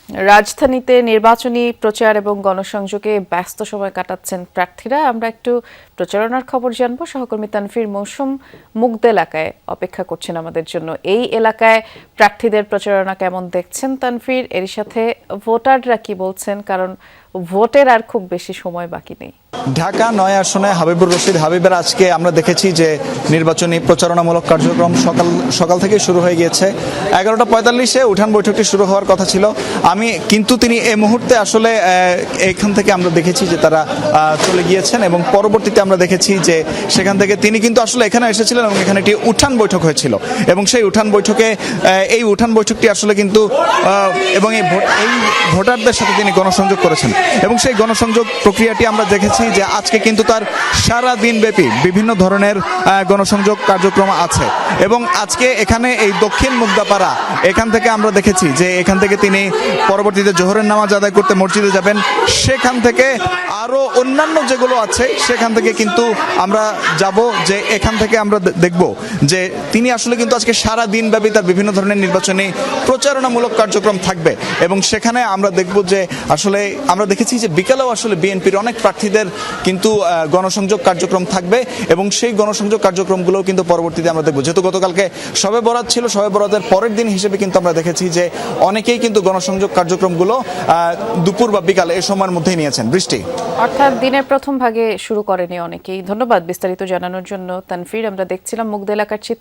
রাজধানীতে নির্বাচনী প্রচার এবং গণসংযোগে ব্যস্ত সময় কাটাচ্ছেন প্রার্থীরা। আমরা একটু প্রচারণার খবর জানবো। সহকর্মী তানফির মৌসুম মুগদা এলাকায় অপেক্ষা করছেন আমাদের জন্য। এই এলাকায় প্রার্থীদের প্রচারণা কেমন দেখছেন তানফির? এর সাথে ভোটাররা কি বলছেন, কারণ ভোটের আর খুব বেশি সময় বাকি নেই। ঢাকা ৯ আসনে হাবিবুর রশিদ হাবিবের আজকে আমরা দেখেছি যে নির্বাচনী প্রচারণামূলক কার্যক্রম সকাল থেকে শুরু হয়ে গিয়েছে। 11:45-এ উঠান বৈঠকটি শুরু হওয়ার কথা ছিল, কিন্তু তিনি এই মুহূর্তে আসলে এখান থেকে আমরা দেখেছি যে তারা চলে গিয়েছেন এবং পরবর্তীতে আমরা দেখেছি যে সেখান থেকে তিনি কিন্তু আসলে এখানে এসেছিলেন এবং এখানে একটি উঠান বৈঠক হয়েছিল এবং সেই উঠান বৈঠকটি আসলে কিন্তু এবং এই ভোটারদের সাথে তিনি গণসংযোগ করেছেন এবং সেই গণসংযোগ প্রক্রিয়াটি আমরা দেখেছি যে আজকে কিন্তু তার সারা দিন ব্যাপী বিভিন্ন ধরনের গণসংযোগ কার্যক্রম আছে এবং আজকে এখানে এই দক্ষিণ মুগদাপাড়া এখান থেকে আমরা দেখেছি যে এখান থেকে তিনি পরবর্তীতে জোহরের নামাজ আদায় করতে মসজিদে যাবেন। সেখান থেকে আরো অন্যান্য যেগুলো আছে সেখান থেকে কিন্তু আমরা যাব, যে এখান থেকে আমরা দেখব যে তিনি আসলে কিন্তু আজকে সারা দিন ব্যাপী তার বিভিন্ন ধরনের নির্বাচনী প্রচারণামূলক কার্যক্রম থাকবে এবং সেখানে আমরা দেখব যে আসলে আমরা দেখেছি যে বিকালেও আসলে বিএনপির অনেক প্রার্থীদের কিন্তু গণসংযোগ কার্যক্রম থাকবে এবং সেই গণসংযোগ কার্যক্রমগুলো কিন্তু পরবর্তীতে আমরা দেখব। যেহেতু গতকালকে শবে বরাত ছিল, শবে বরাতের পরের দিন হিসেবে কিন্তু আমরা দেখেছি যে অনেকেই কিন্তু গণসংযোগ কার্যক্রমগুলো দুপুর বা বিকাল এই সময়ের মধ্যেই নিয়েছেন। বৃষ্টি অর্থাৎ দিনের প্রথম ভাগে শুরু করেনি অনেকেই। ধন্যবাদ বিস্তারিত জানানোর জন্য তানফির। আমরা দেখছিলাম মুগদা এলাকার চিত্র।